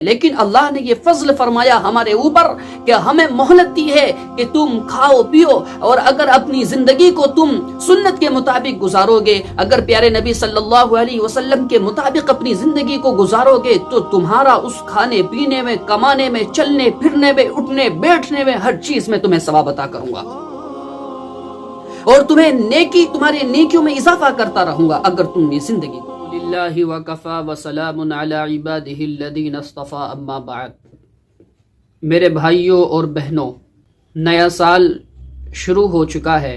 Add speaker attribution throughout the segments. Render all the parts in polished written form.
Speaker 1: لیکن اللہ نے یہ فضل فرمایا ہمارے اوپر کہ ہمیں مہلت دی ہے کہ تم کھاؤ پیو، اور اگر اپنی زندگی کو تم سنت کے مطابق گزارو گے، اگر پیارے نبی صلی اللہ علیہ وسلم کے مطابق اپنی زندگی کو گزارو گے، تو تمہارا اس کھانے پینے میں، کمانے میں، چلنے پھرنے میں، اٹھنے بیٹھنے میں، ہر چیز میں تمہیں ثواب عطا کروں گا، اور تمہیں تمہارے نیکیوں میں اضافہ کرتا رہوں گا اگر تم یہ زندگی کو للہ وکفا وسلام علی عبادہ الذین اصطفیٰ اما بعد۔ میرے بھائیوں اور بہنوں، نیا سال شروع ہو چکا ہے،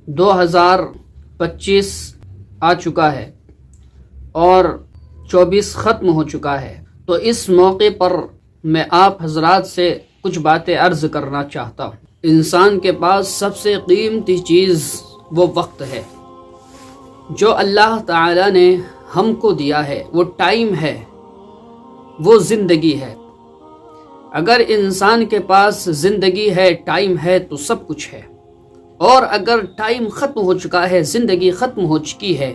Speaker 1: 2025 آ چکا ہے اور 24 ختم ہو چکا ہے، تو اس موقع پر میں آپ حضرات سے کچھ باتیں عرض کرنا چاہتا ہوں۔ انسان کے پاس سب سے قیمتی چیز وہ وقت ہے جو اللہ تعالی نے ہم کو دیا ہے، وہ ٹائم ہے، وہ زندگی ہے۔ اگر انسان کے پاس زندگی ہے، ٹائم ہے، تو سب کچھ ہے، اور اگر ٹائم ختم ہو چکا ہے، زندگی ختم ہو چکی ہے،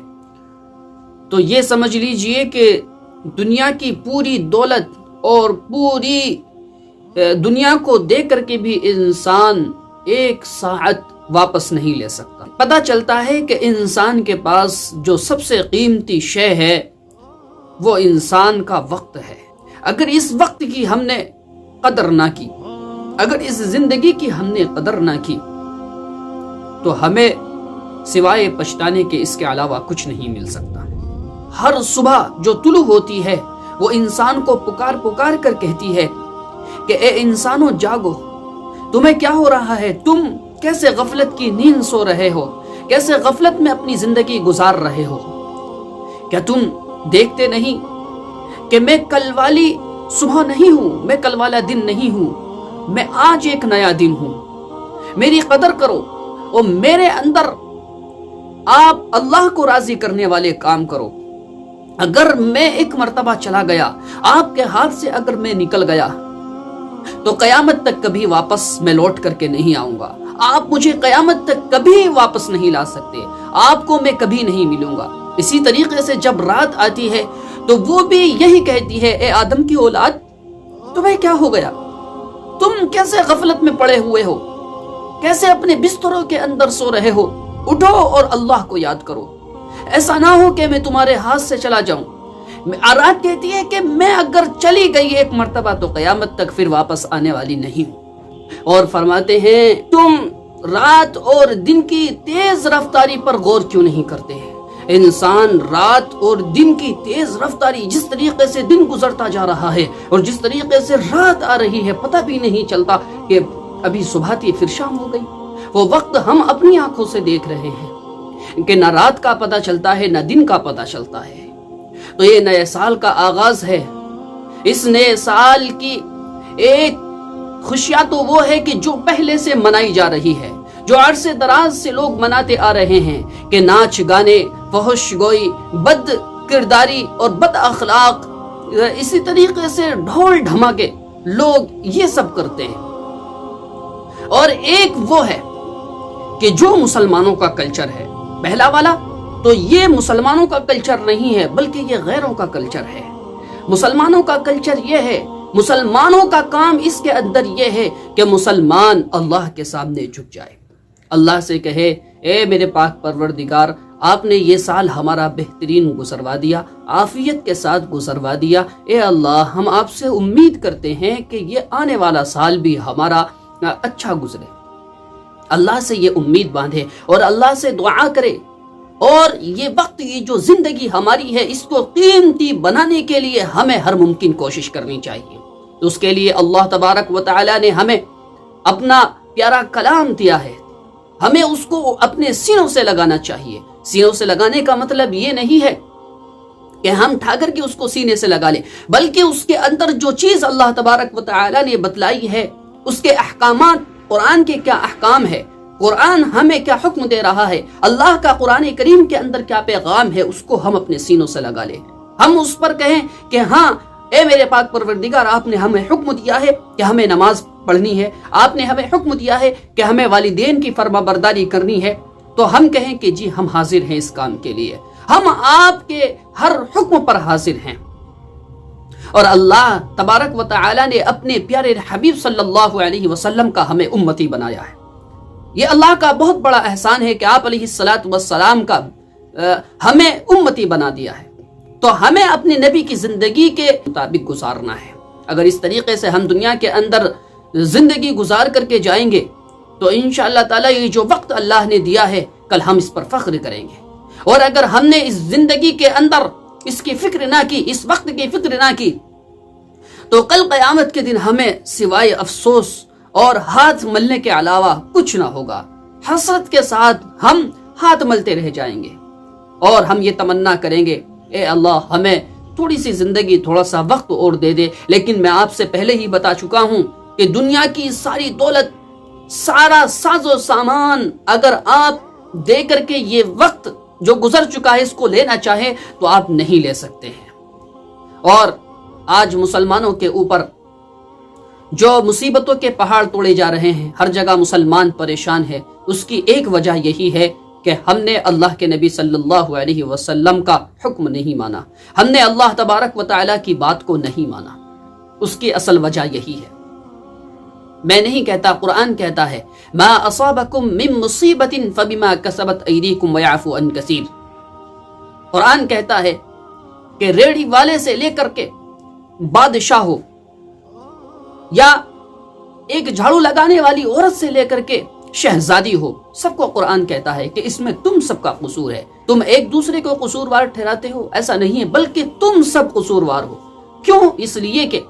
Speaker 1: تو یہ سمجھ لیجئے کہ دنیا کی پوری دولت اور پوری دنیا کو دے کر کے بھی انسان ایک ساعت واپس نہیں لے سکتا۔ پتہ چلتا ہے کہ انسان کے پاس جو سب سے قیمتی شے ہے وہ انسان کا وقت ہے۔ اگر اس وقت کی ہم نے قدر نہ کی، اگر اس زندگی کی ہم نے قدر نہ کی، تو ہمیں سوائے پچھتانے کے اس کے علاوہ کچھ نہیں مل سکتا۔ ہر صبح جو طلوع ہوتی ہے وہ انسان کو پکار کر کہتی ہے کہ اے انسانوں جاگو، تمہیں کیا ہو رہا ہے؟ تم کیسے غفلت کی نیند سو رہے ہو؟ کیسے غفلت میں اپنی زندگی گزار رہے ہو؟ کیا تم دیکھتے نہیں کہ میں کل والی صبح نہیں ہوں، میں کل والا دن نہیں ہوں، میں آج ایک نیا دن ہوں۔ میری قدر کرو اور میرے اندر آپ اللہ کو راضی کرنے والے کام کرو۔ اگر میں ایک مرتبہ چلا گیا، آپ کے ہاتھ سے اگر میں نکل گیا، تو قیامت تک کبھی واپس میں لوٹ کر کے نہیں آؤں گا۔ آپ مجھے قیامت تک کبھی واپس نہیں لا سکتے، آپ کو میں کبھی نہیں ملوں گا۔ اسی طریقے سے جب رات آتی ہے تو وہ بھی یہی کہتی ہے، اے آدم کی اولاد، تمہیں کیا ہو گیا؟ تم کیسے غفلت میں پڑے ہوئے ہو؟ کیسے اپنے بستروں کے اندر سو رہے ہو؟ اٹھو اور اللہ کو یاد کرو۔ ایسا نہ ہو کہ میں تمہارے ہاتھ سے چلا جاؤں۔ رات کہتی ہے کہ میں اگر چلی گئی ایک مرتبہ تو قیامت تک پھر واپس آنے والی نہیں ہوں، اور فرماتے ہیں تم رات اور دن کی تیز رفتاری پر غور کیوں نہیں کرتے ہیں؟ انسان رات اور دن کی تیز رفتاری، جس طریقے سے دن گزرتا جا رہا ہے اور جس طریقے سے رات آ رہی ہے، پتہ بھی نہیں چلتا کہ ابھی صبح تھی پھر شام ہو گئی۔ وہ وقت ہم اپنی آنکھوں سے دیکھ رہے ہیں کہ نہ رات کا پتہ چلتا ہے نہ دن کا پتہ چلتا ہے۔ تو یہ نئے سال کا آغاز ہے۔ اس نئے سال کی ایک خوشیاں تو وہ ہے کہ جو پہلے سے منائی جا رہی ہے، جو عرصے دراز سے لوگ مناتے آ رہے ہیں، کہ ناچ گانے، فحش گوئی، بد کرداری اور بد اخلاق، اسی طریقے سے ڈھول ڈھماکے لوگ یہ سب کرتے ہیں۔ اور ایک وہ ہے کہ جو مسلمانوں کا کلچر ہے، پہلا والا تو یہ مسلمانوں کا کلچر نہیں ہے بلکہ یہ غیروں کا کلچر ہے۔ مسلمانوں کا کلچر یہ ہے، مسلمانوں کا کام اس کے اندر یہ ہے کہ مسلمان اللہ کے سامنے جھک جائے، اللہ سے کہے، اے میرے پاک پروردگار، آپ نے یہ سال ہمارا بہترین گزروا دیا، عافیت کے ساتھ گزروا دیا، اے اللہ ہم آپ سے امید کرتے ہیں کہ یہ آنے والا سال بھی ہمارا اچھا گزرے۔ اللہ سے یہ امید باندھے اور اللہ سے دعا کرے، اور یہ وقت، یہ جو زندگی ہماری ہے، اس کو قیمتی بنانے کے لیے ہمیں ہر ممکن کوشش کرنی چاہیے۔ تو اس کے لیے اللہ تبارک و تعالی نے ہمیں اپنا پیارا کلام دیا ہے، ہمیں اس کو اپنے سینوں سے لگانا چاہیے۔ سینوں سے لگانے کا مطلب یہ نہیں ہے کہ ہم ٹھا کر کے اس کو سینے سے لگا لیں، بلکہ اس کے اندر جو چیز اللہ تبارک و تعالی نے بتلائی ہے، اس کے احکامات، قرآن کے کیا احکام ہے، قرآن ہمیں کیا حکم دے رہا ہے، اللہ کا قرآن کریم کے اندر کیا پیغام ہے، اس کو ہم اپنے سینوں سے لگا لیں۔ ہم اس پر کہیں کہ ہاں اے میرے پاک پروردگار، آپ نے ہمیں حکم دیا ہے کہ ہمیں نماز پڑھنی ہے، آپ نے ہمیں حکم دیا ہے کہ ہمیں والدین کی فرما برداری کرنی ہے، تو ہم کہیں کہ جی ہم حاضر ہیں اس کام کے لیے، ہم آپ کے ہر حکم پر حاضر ہیں۔ اور اللہ تبارک و تعالی نے اپنے پیارے حبیب صلی اللہ علیہ وسلم کا ہمیں امتی بنایا ہے۔ یہ اللہ کا بہت بڑا احسان ہے کہ آپ علیہ الصلاۃ والسلام کا ہمیں امتی بنا دیا ہے۔ تو ہمیں اپنے نبی کی زندگی کے مطابق گزارنا ہے۔ اگر اس طریقے سے ہم دنیا کے اندر زندگی گزار کر کے جائیں گے تو انشاءاللہ تعالی یہ جو وقت اللہ نے دیا ہے کل ہم اس پر فخر کریں گے۔ اور اگر ہم نے اس زندگی کے اندر اس کی فکر نہ کی، اس وقت کی فکر نہ کی، تو کل قیامت کے دن ہمیں سوائے افسوس اور ہاتھ ملنے کے علاوہ کچھ نہ ہوگا۔ حسرت کے ساتھ ہم ہاتھ ملتے رہ جائیں گے اور ہم یہ تمنا کریں گے، اے اللہ ہمیں تھوڑی سی زندگی، تھوڑا سا وقت اور دے دے۔ لیکن میں آپ سے پہلے ہی بتا چکا ہوں کہ دنیا کی ساری دولت، سارا ساز و سامان اگر آپ دے کر کے یہ وقت جو گزر چکا ہے اس کو لینا چاہیں تو آپ نہیں لے سکتے ہیں۔ اور آج مسلمانوں کے اوپر جو مصیبتوں کے پہاڑ توڑے جا رہے ہیں، ہر جگہ مسلمان پریشان ہے، اس کی ایک وجہ یہی ہے کہ ہم نے اللہ کے نبی صلی اللہ علیہ وسلم کا حکم نہیں مانا، ہم نے اللہ تبارک و تعالیٰ کی بات کو نہیں مانا۔ اس کی اصل وجہ یہی ہے۔ میں نہیں کہتا، قرآن کہتا ہے ما اصابکم من مصیبت فبما کسبت ایدیکم ویعفو عن کثیر۔ قرآن کہتا ہے کہ ریڑھی والے سے لے کر کے بادشاہ ہو، یا ایک جھاڑو لگانے والی عورت سے لے کر کے شہزادی ہو، سب کو قرآن کہتا ہے کہ اس میں تم سب کا قصور ہے۔ تم ایک دوسرے کو قصوروار ٹھہراتے ہو، ایسا نہیں ہے، بلکہ تم سب قصوروار ہو۔ کیوں؟ اس لیے کہ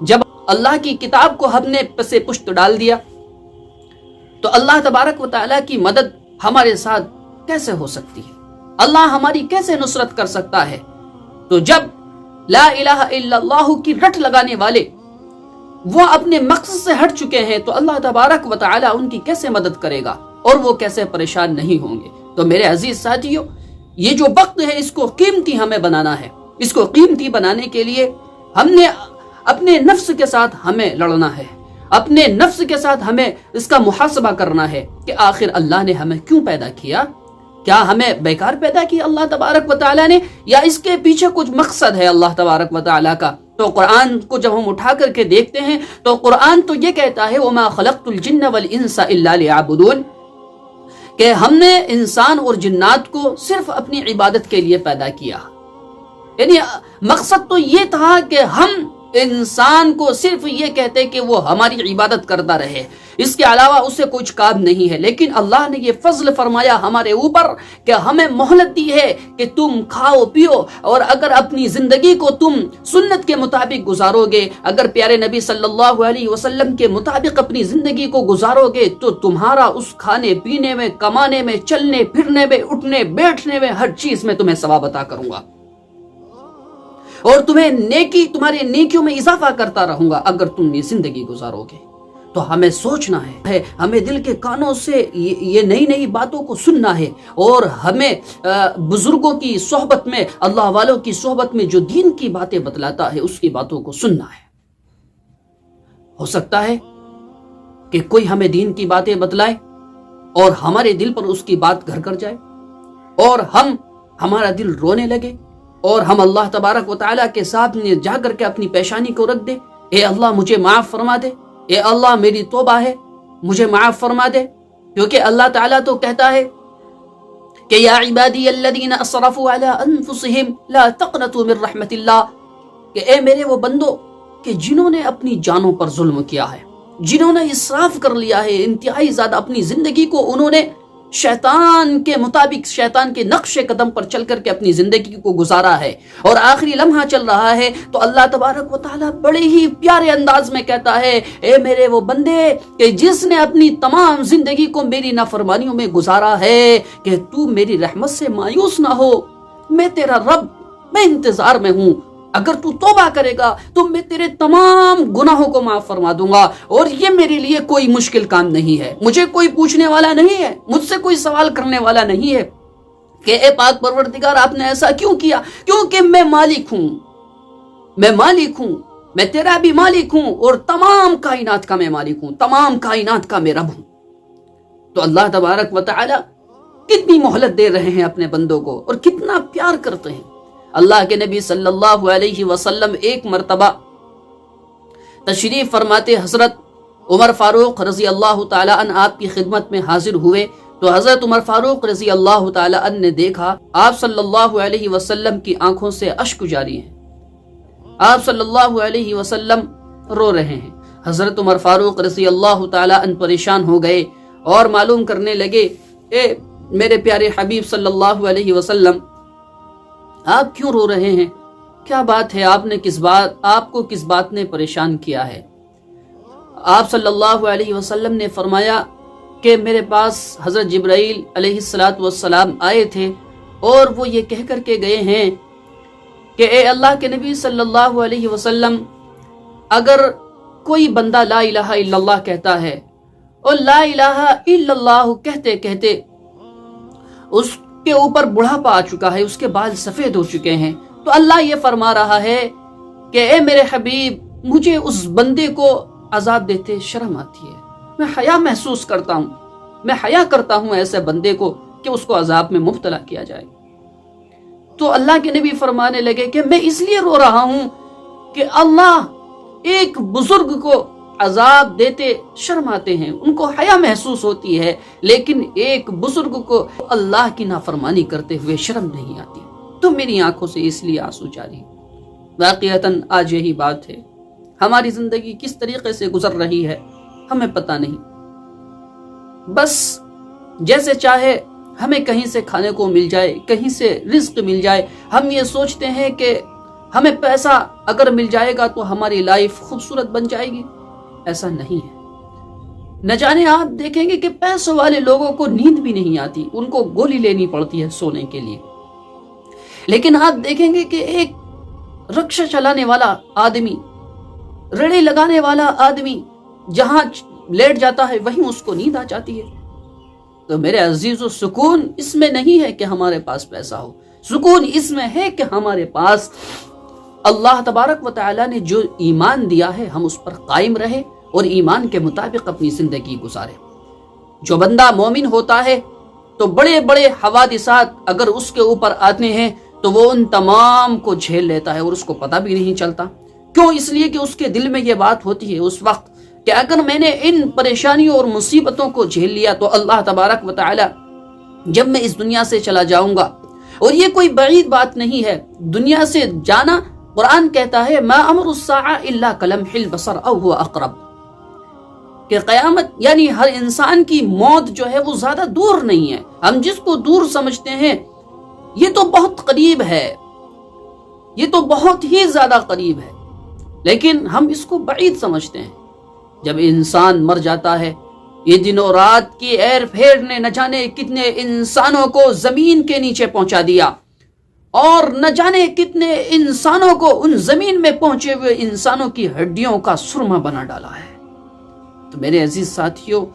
Speaker 1: جب اللہ کی کتاب کو ہم نے پس پشت ڈال دیا تو اللہ تبارک و تعالیٰ کی مدد ہمارے ساتھ کیسے ہو سکتی ہے؟ اللہ ہماری کیسے نصرت کر سکتا ہے؟ تو جب لا الہ الا اللہ کی رٹ لگانے والے وہ اپنے مقصد سے ہٹ چکے ہیں تو اللہ تبارک و تعالیٰ ان کی کیسے مدد کرے گا، اور وہ کیسے پریشان نہیں ہوں گے؟ تو میرے عزیز ساتھیو، یہ جو وقت ہے اس کو قیمتی ہمیں بنانا ہے۔ اس کو قیمتی بنانے کے لیے ہم نے اپنے نفس کے ساتھ ہمیں لڑنا ہے، اپنے نفس کے ساتھ ہمیں اس کا محاسبہ کرنا ہے کہ آخر اللہ نے ہمیں کیوں پیدا کیا؟ کیا ہمیں بیکار پیدا کیا اللہ تبارک و تعالیٰ نے، یا اس کے پیچھے کچھ مقصد ہے اللہ تبارک و تعالیٰ کا؟ تو قرآن کو جب ہم اٹھا کر کے دیکھتے ہیں تو قرآن تو یہ کہتا ہے وَمَا خَلَقْتُ الْجِنَّ وَالْإِنسَ إِلَّا لِيَعْبُدُونَ، کہ ہم نے انسان اور جنات کو صرف اپنی عبادت کے لیے پیدا کیا۔ یعنی مقصد تو یہ تھا کہ ہم انسان کو صرف یہ کہتے کہ وہ ہماری عبادت کرتا رہے، اس کے علاوہ اسے کچھ کام نہیں ہے۔ لیکن اللہ نے یہ فضل فرمایا ہمارے اوپر کہ ہمیں مہلت دی ہے کہ تم کھاؤ پیو، اور اگر اپنی زندگی کو تم سنت کے مطابق گزارو گے، اگر پیارے نبی صلی اللہ علیہ وسلم کے مطابق اپنی زندگی کو گزارو گے تو تمہارا اس کھانے پینے میں، کمانے میں، چلنے پھرنے میں، اٹھنے بیٹھنے میں، ہر چیز میں تمہیں ثواب عطا کروں گا، اور تمہیں تمہارے نیکیوں میں اضافہ کرتا رہوں گا اگر تم یہ زندگی گزارو گے۔ تو ہمیں سوچنا ہے، ہمیں دل کے کانوں سے یہ نئی نئی باتوں کو سننا ہے، اور ہمیں بزرگوں کی صحبت میں، اللہ والوں کی صحبت میں جو دین کی باتیں بتلاتا ہے اس کی باتوں کو سننا ہے۔ ہو سکتا ہے کہ کوئی ہمیں دین کی باتیں بتلائے اور ہمارے دل پر اس کی بات گھر کر جائے، اور ہمارا دل رونے لگے، اور ہم اللہ تبارک و تعالیٰ کے سامنے جا کر کے اپنی پیشانی کو رکھ دے، اے اللہ مجھے معاف فرما دے، اے اللہ میری توبہ ہے مجھے معاف فرما دے۔ کیونکہ اللہ تعالیٰ تو کہتا ہے کہ یا عبادی الذین اسرفوا علی انفسہم لا تقنطوا من رحمت اللہ، کہ اے میرے وہ بندو کہ جنہوں نے اپنی جانوں پر ظلم کیا ہے، جنہوں نے اسراف کر لیا ہے، انتہائی زیادہ اپنی زندگی کو انہوں نے شیطان کے مطابق، شیطان کے نقش قدم پر چل کر کے اپنی زندگی کو گزارا ہے، اور آخری لمحہ چل رہا ہے، تو اللہ تبارک و تعالیٰ بڑے ہی پیارے انداز میں کہتا ہے اے میرے وہ بندے کہ جس نے اپنی تمام زندگی کو میری نافرمانیوں میں گزارا ہے، کہ تو میری رحمت سے مایوس نہ ہو، میں تیرا رب، میں انتظار میں ہوں، اگر تو توبہ کرے گا تو میں تیرے تمام گناہوں کو معاف فرما دوں گا، اور یہ میرے لیے کوئی مشکل کام نہیں ہے، مجھے کوئی پوچھنے والا نہیں ہے، مجھ سے کوئی سوال کرنے والا نہیں ہے کہ اے پاک پروردگار آپ نے ایسا کیوں کیا؟ کیونکہ میں مالک ہوں، میں مالک ہوں، میں تیرا بھی مالک ہوں، اور تمام کائنات کا میں مالک ہوں، تمام کائنات کا میں رب ہوں۔ تو اللہ تبارک و تعالی کتنی مہلت دے رہے ہیں اپنے بندوں کو، اور کتنا پیار کرتے ہیں۔ اللہ کے نبی صلی اللہ علیہ وسلم ایک مرتبہ تشریف فرماتے حضرت عمر فاروق رضی اللہ تعالی عنہ آپ کی خدمت میں حاضر ہوئے تو حضرت عمر فاروق رضی اللہ تعالی عنہ نے دیکھا آپ صلی اللہ علیہ وسلم کی آنکھوں سے اشک جاری ہیں، آپ صلی اللہ علیہ وسلم رو رہے ہیں۔ حضرت عمر فاروق رضی اللہ تعالی عنہ پریشان ہو گئے اور معلوم کرنے لگے، اے میرے پیارے حبیب صلی اللہ علیہ وسلم، آپ کیوں رو رہے ہیں؟ کیا بات ہے؟ آپ کو کس بات نے پریشان کیا ہے؟ آپ صلی اللہ علیہ وسلم نے فرمایا کہ میرے پاس حضرت جبرائیل علیہ السلام آئے تھے اور وہ یہ کہہ کر کے گئے ہیں کہ اے اللہ کے نبی صلی اللہ علیہ وسلم، اگر کوئی بندہ لا الہ الا اللہ کہتا ہے اور لا الہ الا اللہ کہتے کہتے اس کے اوپر بڑھاپا آ چکا ہے، اس کے بال سفید ہو چکے ہیں، تو اللہ یہ فرما رہا ہے کہ اے میرے حبیب، مجھے اس بندے کو عذاب دیتے شرم آتی ہے، میں حیا محسوس کرتا ہوں، میں حیا کرتا ہوں ایسے بندے کو کہ اس کو عذاب میں مبتلا کیا جائے۔ تو اللہ کے نبی فرمانے لگے کہ میں اس لیے رو رہا ہوں کہ اللہ ایک بزرگ کو عذاب دیتے شرم آتے ہیں، ان کو حیا محسوس ہوتی ہے، لیکن ایک بزرگ کو اللہ کی نافرمانی کرتے ہوئے شرم نہیں آتی، تو میری آنکھوں سے اس لیے آنسو جاری۔ واقعتاً آج یہی بات ہے، ہماری زندگی کس طریقے سے گزر رہی ہے ہمیں پتہ نہیں، بس جیسے چاہے ہمیں کہیں سے کھانے کو مل جائے، کہیں سے رزق مل جائے، ہم یہ سوچتے ہیں کہ ہمیں پیسہ اگر مل جائے گا تو ہماری لائف خوبصورت بن جائے گی، ایسا نہیں ہے۔ نہ جانے آپ دیکھیں گے کہ پیسوں والے لوگوں کو نیند بھی نہیں آتی، ان کو گولی لینی پڑتی ہے سونے کے لیے، لیکن آپ دیکھیں گے کہ ایک رکشہ چلانے والا آدمی، ریڑھی لگانے والا آدمی جہاں لیٹ جاتا ہے وہیں اس کو نیند آ جاتی ہے۔ تو میرے عزیزو، سکون اس میں نہیں ہے کہ ہمارے پاس پیسہ ہو، سکون اس میں ہے کہ ہمارے پاس اللہ تبارک و تعالی نے جو ایمان دیا ہے ہم اس پر قائم رہے اور ایمان کے مطابق اپنی زندگی گزارے۔ جو بندہ مومن ہوتا ہے تو بڑے بڑے حوادثات اگر اس کے اوپر آتے ہیں تو وہ ان تمام کو جھیل لیتا ہے اور اس کو پتہ بھی نہیں چلتا۔ کیوں؟ اس لیے کہ اس کے دل میں یہ بات ہوتی ہے اس وقت کہ اگر میں نے ان پریشانیوں اور مصیبتوں کو جھیل لیا تو اللہ تبارک و تعالی جب میں اس دنیا سے چلا جاؤں گا، اور یہ کوئی بعید بات نہیں ہے دنیا سے جانا، قرآن کہتا ہے ما امر الساعہ الا کلمح البصر او هو اقرب، کہ قیامت یعنی ہر انسان کی موت جو ہے وہ زیادہ دور نہیں ہے۔ ہم جس کو دور سمجھتے ہیں یہ تو بہت قریب ہے، یہ تو بہت ہی زیادہ قریب ہے، لیکن ہم اس کو بعید سمجھتے ہیں۔ جب انسان مر جاتا ہے، یہ دن و رات کی ایر پھیر نے نہ جانے کتنے انسانوں کو زمین کے نیچے پہنچا دیا، اور نہ جانے کتنے انسانوں کو ان زمین میں پہنچے ہوئے انسانوں کی ہڈیوں کا سرما بنا ڈالا ہے۔ تو میرے عزیز ساتھیوں،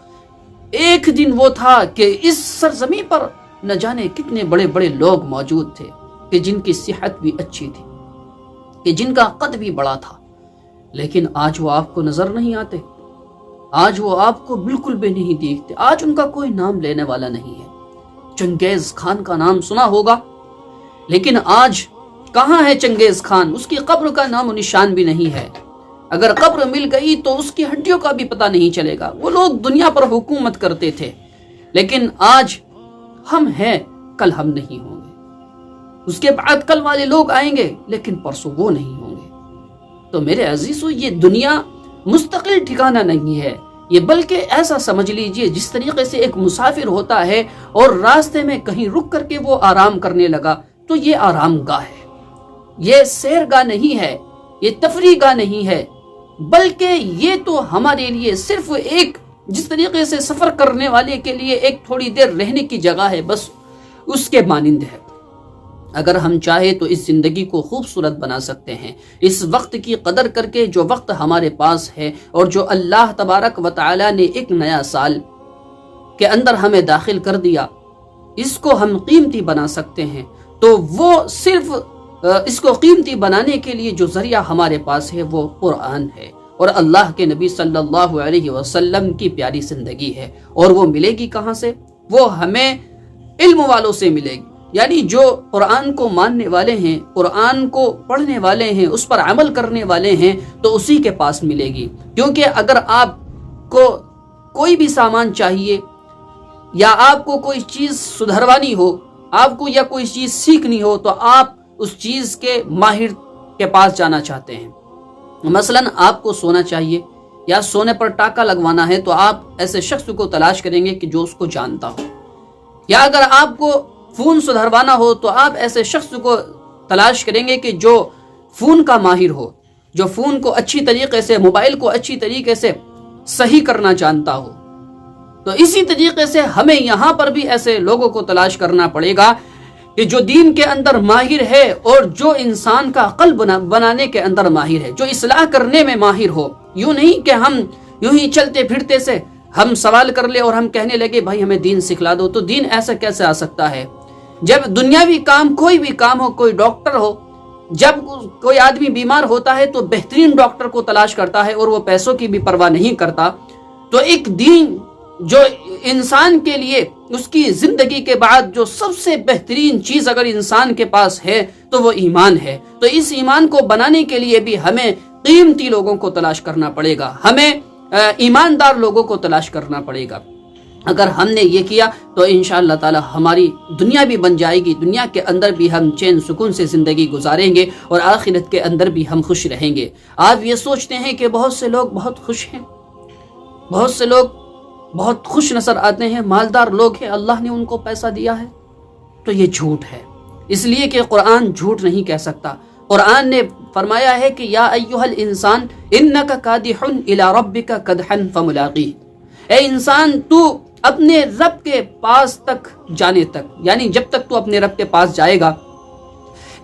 Speaker 1: ایک دن وہ تھا کہ اس سرزمین پر نہ جانے کتنے بڑے بڑے لوگ موجود تھے کہ جن کی صحت بھی اچھی تھی، کہ جن کا قد بھی بڑا تھا، لیکن آج وہ آپ کو نظر نہیں آتے، آج وہ آپ کو بالکل بھی نہیں دیکھتے، آج ان کا کوئی نام لینے والا نہیں ہے۔ چنگیز خان کا نام سنا ہوگا، لیکن آج کہاں ہے چنگیز خان؟ اس کی قبر کا نام و نشان بھی نہیں ہے، اگر قبر مل گئی تو اس کی ہڈیوں کا بھی پتہ نہیں چلے گا۔ وہ لوگ دنیا پر حکومت کرتے تھے، لیکن آج ہم ہیں، کل ہم نہیں ہوں گے، اس کے بعد کل والے لوگ آئیں گے لیکن پرسوں وہ نہیں ہوں گے۔ تو میرے عزیزو، یہ دنیا مستقل ٹھکانہ نہیں ہے، یہ بلکہ ایسا سمجھ لیجئے جس طریقے سے ایک مسافر ہوتا ہے اور راستے میں کہیں رک کر کے وہ آرام کرنے لگا تو یہ آرام گاہ ہے، یہ سیر گاہ نہیں ہے، یہ تفریح گاہ نہیں ہے، بلکہ یہ تو ہمارے لیے صرف ایک جس طریقے سے سفر کرنے والے کے لیے ایک تھوڑی دیر رہنے کی جگہ ہے، بس اس کے مانند ہے۔ اگر ہم چاہے تو اس زندگی کو خوبصورت بنا سکتے ہیں، اس وقت کی قدر کر کے جو وقت ہمارے پاس ہے اور جو اللہ تبارک و تعالی نے ایک نیا سال کے اندر ہمیں داخل کر دیا، اس کو ہم قیمتی بنا سکتے ہیں۔ تو وہ صرف اس کو قیمتی بنانے کے لیے جو ذریعہ ہمارے پاس ہے وہ قرآن ہے اور اللہ کے نبی صلی اللہ علیہ وسلم کی پیاری زندگی ہے، اور وہ ملے گی کہاں سے؟ وہ ہمیں علم والوں سے ملے گی، یعنی جو قرآن کو ماننے والے ہیں، قرآن کو پڑھنے والے ہیں، اس پر عمل کرنے والے ہیں، تو اسی کے پاس ملے گی۔ کیونکہ اگر آپ کو کوئی بھی سامان چاہیے یا آپ کو کوئی چیز سدھروانی ہو، آپ کو یا کوئی چیز سیکھنی ہو، تو آپ اس چیز کے ماہر کے پاس جانا چاہتے ہیں۔ مثلاً آپ کو سونا چاہیے یا سونے پر ٹاکا لگوانا ہے، تو آپ ایسے شخص کو تلاش کریں گے کہ جو اس کو جانتا ہو، یا اگر آپ کو فون سدھروانا ہو تو آپ ایسے شخص کو تلاش کریں گے کہ جو فون کا ماہر ہو، جو فون کو اچھی طریقے سے، موبائل کو اچھی طریقے سے صحیح کرنا جانتا ہو۔ تو اسی طریقے سے ہمیں یہاں پر بھی ایسے لوگوں کو تلاش کرنا پڑے گا کہ جو دین کے اندر ماہر ہے اور جو انسان کا قلب بنانے کے اندر ماہر ہے، جو اصلاح کرنے میں ماہر ہو۔ یوں نہیں کہ ہم یوں ہی چلتے پھرتے سے ہم سوال کر لے اور ہم کہنے لگے بھائی ہمیں دین سکھلا دو، تو دین ایسا کیسے آ سکتا ہے؟ جب دنیاوی کام، کوئی بھی کام ہو، کوئی ڈاکٹر ہو، جب کوئی آدمی بیمار ہوتا ہے تو بہترین ڈاکٹر کو تلاش کرتا ہے اور وہ پیسوں کی بھی پرواہ نہیں کرتا۔ تو ایک دین جو انسان کے لیے اس کی زندگی کے بعد جو سب سے بہترین چیز اگر انسان کے پاس ہے تو وہ ایمان ہے۔ تو اس ایمان کو بنانے کے لیے بھی ہمیں قیمتی لوگوں کو تلاش کرنا پڑے گا، ہمیں ایماندار لوگوں کو تلاش کرنا پڑے گا۔ اگر ہم نے یہ کیا تو انشاءاللہ تعالی ہماری دنیا بھی بن جائے گی، دنیا کے اندر بھی ہم چین سکون سے زندگی گزاریں گے اور آخرت کے اندر بھی ہم خوش رہیں گے۔ آپ یہ سوچتے ہیں کہ بہت سے لوگ بہت خوش ہیں، بہت سے لوگ بہت خوش نظر آتے ہیں، مالدار لوگ ہیں، اللہ نے ان کو پیسہ دیا ہے، تو یہ جھوٹ ہے، اس لیے کہ قرآن جھوٹ نہیں کہہ سکتا۔ قرآن نے فرمایا ہے کہ یا ایھا الانسان انک کادح الی ربک کدحا فملاقیہ، اے انسان تو اپنے رب کے پاس تک جانے تک، یعنی جب تک تو اپنے رب کے پاس جائے گا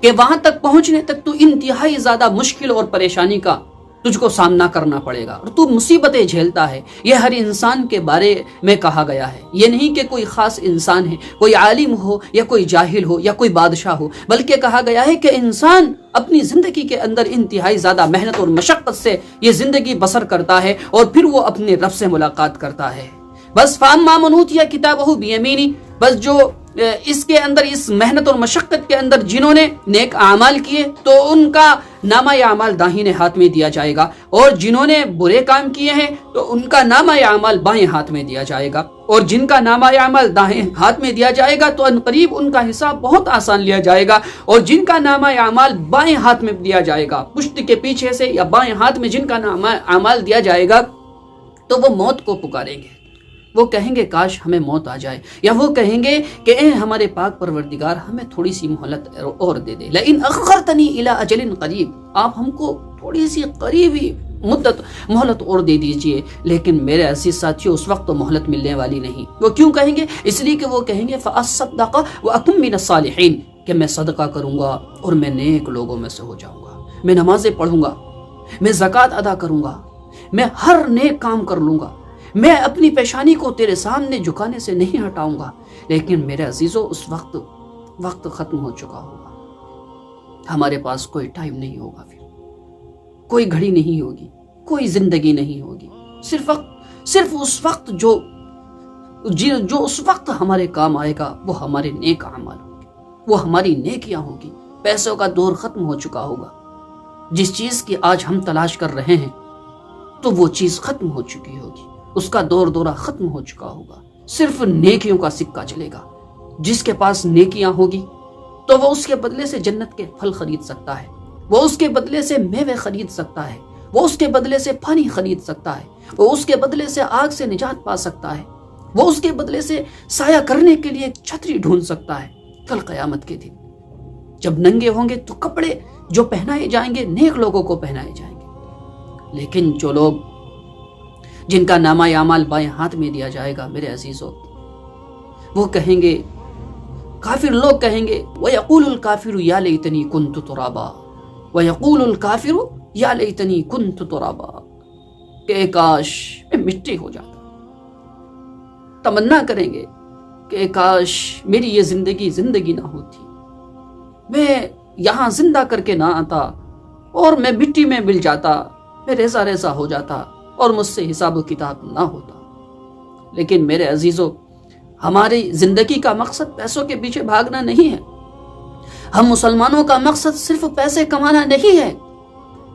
Speaker 1: کہ وہاں تک پہنچنے تک تو انتہائی زیادہ مشکل اور پریشانی کا تجھ کو سامنا کرنا پڑے گا اور تو مصیبتیں جھیلتا ہے۔ یہ ہر انسان کے بارے میں کہا گیا ہے، یہ نہیں کہ کوئی خاص انسان ہے، کوئی عالم ہو یا کوئی جاہل ہو یا کوئی بادشاہ ہو، بلکہ کہا گیا ہے کہ انسان اپنی زندگی کے اندر انتہائی زیادہ محنت اور مشقت سے یہ زندگی بسر کرتا ہے اور پھر وہ اپنے رب سے ملاقات کرتا ہے۔ بس فَأَمَّا مَنْ أُوتِيَ كِتَابَهُ بِيَمِينِهِ، بس جو اس کے اندر، اس محنت اور مشقت کے اندر جنہوں نے نیک اعمال کیے تو ان کا نامہ اعمال داہنے ہاتھ میں دیا جائے گا، اور جنہوں نے برے کام کیے ہیں تو ان کا نامہ اعمال بائیں ہاتھ میں دیا جائے گا، اور جن کا نامہ اعمال دائیں ہاتھ میں دیا جائے گا تو ان قریب ان کا حساب بہت آسان لیا جائے گا، اور جن کا نامہ اعمال بائیں ہاتھ میں دیا جائے گا، پشت کے پیچھے سے یا بائیں ہاتھ میں جن کا نامہ اعمال دیا جائے گا، تو وہ موت کو پکاریں گے، وہ کہیں گے کاش ہمیں موت آ جائے، یا وہ کہیں گے کہ اے ہمارے پاک پروردگار ہمیں تھوڑی سی مہلت اور دے دے، لئن اخرتنی الی اجل قریب، آپ ہم کو تھوڑی سی قریبی مدت مہلت اور دے دیجئے۔ لیکن میرے عزیز ساتھیو اس وقت تو مہلت ملنے والی نہیں۔ وہ کیوں کہیں گے؟ اس لیے کہ وہ کہیں گے فاصدق واکن من الصالحین، کہ میں صدقہ کروں گا اور میں نیک لوگوں میں سے ہو جاؤں گا، میں نمازیں پڑھوں گا، میں زکوٰۃ ادا کروں گا، میں ہر نیک کام کر لوں گا، میں اپنی پیشانی کو تیرے سامنے جھکانے سے نہیں ہٹاؤں گا۔ لیکن میرے عزیزو اس وقت ختم ہو چکا ہوگا، ہمارے پاس کوئی ٹائم نہیں ہوگا، پھر کوئی گھڑی نہیں ہوگی، کوئی زندگی نہیں ہوگی، صرف اس وقت جو اس وقت ہمارے کام آئے گا وہ ہمارے نیک اعمال ہوں گے، وہ ہماری نیکیاں ہوں گی۔ پیسوں کا دور ختم ہو چکا ہوگا، جس چیز کی آج ہم تلاش کر رہے ہیں تو وہ چیز ختم ہو چکی ہوگی، اس کا دور دورہ ختم ہو چکا ہوگا، صرف نیکیوں کا سکہ چلے گا۔ جس کے پاس نیکیاں ہوگی تو وہ اس کے بدلے سے جنت کے پھل خرید سکتا ہے، وہ اس کے بدلے سے میوے خرید سکتا ہے، وہ اس کے بدلے سے پانی خرید سکتا ہے، وہ اس کے بدلے سے آگ سے نجات پا سکتا ہے، وہ اس کے بدلے سے سایہ کرنے کے لیے ایک چھتری ڈھونڈ سکتا ہے۔ کل قیامت کے دن جب ننگے ہوں گے تو کپڑے جو پہنائے جائیں گے نیک لوگوں کو پہنائے جائیں گے، لیکن جو لوگ جن کا نامہ اعمال بائیں ہاتھ میں دیا جائے گا، میرے عزیزو، وہ کہیں گے، کافر لوگ کہیں گے وَيَقُولُ الْكَافِرُ يَا لَيْتَنِي كُنْتُ تُرَابًا وَيَقُولُ الْكَافِرُ يَا لَيْتَنِي كُنْتُ تُرَابًا، کہ کاش میں مٹی ہو جاتا۔ تمنا کریں گے کہ کاش میری یہ زندگی نہ ہوتی، میں یہاں زندہ کر کے نہ آتا اور میں مٹی میں مل جاتا، میں ریزہ ریزہ ہو جاتا اور مجھ سے حساب و کتاب نہ ہوتا۔ لیکن میرے عزیزو، ہماری زندگی کا مقصد پیسوں کے پیچھے بھاگنا نہیں ہے. ہم مسلمانوں کا مقصد صرف پیسے کمانا نہیں ہے،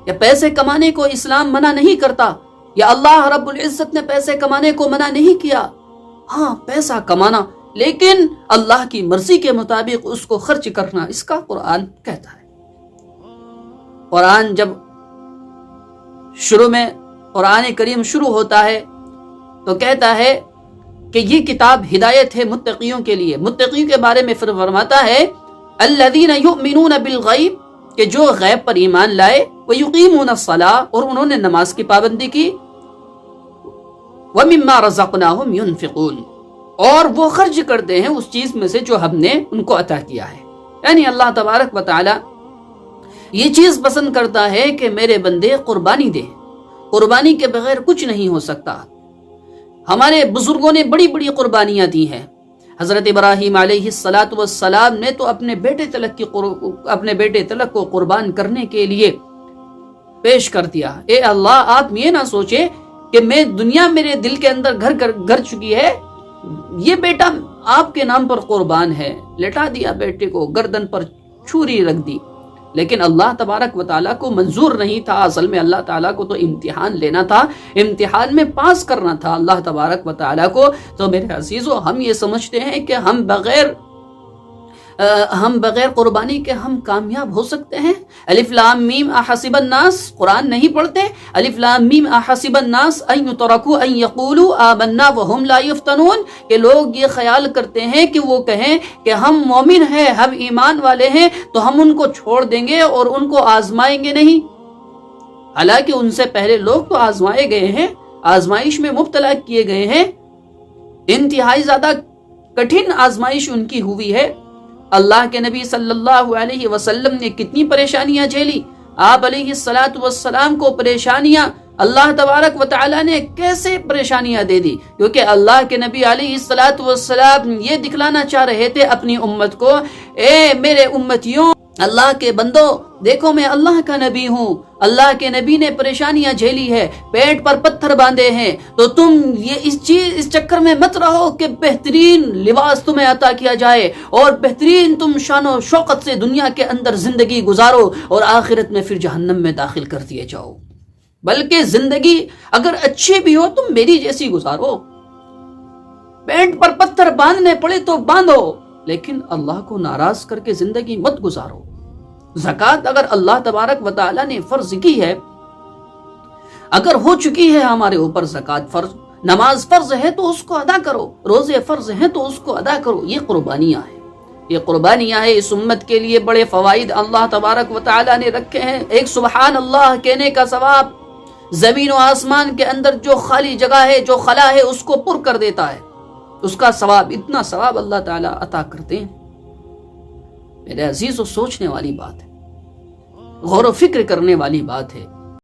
Speaker 1: یا پیسے کمانے کو اسلام منع نہیں کرتا، یا اللہ رب العزت نے پیسے کمانے کو منع نہیں کیا. ہاں، پیسہ کمانا، لیکن اللہ کی مرضی کے مطابق اس کو خرچ کرنا، اس کا قرآن کہتا ہے. قرآن جب شروع میں قرآن کریم شروع ہوتا ہے تو کہتا ہے کہ یہ کتاب ہدایت ہے متقیوں کے لیے. متقیوں کے بارے میں فرماتا ہے الذین یؤمنون بالغیب، کہ جو غیب پر ایمان لائے، ویقیمون الصلاۃ، اور انہوں نے نماز کی پابندی کی، ومما رزقناہم ینفقون، اور وہ خرچ کرتے ہیں اس چیز میں سے جو ہم نے ان کو عطا کیا ہے. یعنی اللہ تبارک و تعالی یہ چیز پسند کرتا ہے کہ میرے بندے قربانی دیں. قربانی کے بغیر کچھ نہیں ہو سکتا. ہمارے بزرگوں نے بڑی بڑی قربانیاں دی ہیں. حضرت ابراہیم علیہ السلام نے تو اپنے بیٹے تلک کو قربان کرنے کے لیے پیش کر دیا. اے اللہ، آپ یہ نہ سوچے کہ میں دنیا میرے دل کے اندر گھر چکی ہے، یہ بیٹا آپ کے نام پر قربان ہے. لٹا دیا بیٹے کو، گردن پر چھری رکھ دی. لیکن اللہ تبارک و تعالیٰ کو منظور نہیں تھا. اصل میں اللہ تعالیٰ کو تو امتحان لینا تھا، امتحان میں پاس کرنا تھا اللہ تبارک و تعالیٰ کو. تو میرے عزیزو، ہم یہ سمجھتے ہیں کہ ہم بغیر قربانی کے ہم کامیاب ہو سکتے ہیں. الف لام میم احسب الناس، قرآن نہیں پڑھتے؟ الف لام میم احسب الناس ان یترکوا ان یقولوا آمنا وهم لا یفتنون، کہ لوگ یہ خیال کرتے ہیں کہ وہ کہیں کہ ہم مومن ہیں، ہم ایمان والے ہیں، تو ہم ان کو چھوڑ دیں گے اور ان کو آزمائیں گے نہیں. حالانکہ ان سے پہلے لوگ تو آزمائے گئے ہیں، آزمائش میں مبتلا کیے گئے ہیں. انتہائی زیادہ کٹھن آزمائش ان کی ہوئی ہے. اللہ کے نبی صلی اللہ علیہ وسلم نے کتنی پریشانیاں جھیلی. آپ علیہ السلام کو پریشانیاں اللہ تبارک و تعالی نے کیسے پریشانیاں دے دی؟ کیونکہ اللہ کے نبی علیہ السلام یہ دکھلانا چاہ رہے تھے اپنی امت کو، اے میرے امتیوں، اللہ کے بندو، دیکھو میں اللہ کا نبی ہوں. اللہ کے نبی نے پریشانیاں جھیلی ہے، پیٹ پر پتھر باندھے ہیں، تو تم یہ اس چکر میں مت رہو کہ بہترین لباس تمہیں عطا کیا جائے اور بہترین تم شان و شوقت سے دنیا کے اندر زندگی گزارو اور آخرت میں پھر جہنم میں داخل کر دیے جاؤ. بلکہ زندگی اگر اچھی بھی ہو تم میری جیسی گزارو. پیٹ پر پتھر باندھنے پڑے تو باندھو، لیکن اللہ کو ناراض کر کے زندگی مت گزارو. زکوٰۃ اگر اللہ تبارک و تعالی نے فرض کی ہے، اگر ہو چکی ہے ہمارے اوپر زکوٰۃ فرض، نماز فرض ہے تو اس کو ادا کرو، روزے فرض ہیں تو اس کو ادا کرو. یہ قربانیاں ہیں، یہ قربانیاں ہیں. اس امت کے لیے بڑے فوائد اللہ تبارک و تعالی نے رکھے ہیں. ایک سبحان اللہ کہنے کا ثواب زمین و آسمان کے اندر جو خالی جگہ ہے، جو خلا ہے، اس کو پر کر دیتا ہے. اس کا ثواب، اتنا ثواب اللہ تعالیٰ عطا کرتے ہیں. میرے عزیز، و سوچنے والی بات ہے، غور و فکر کرنے والی بات ہے.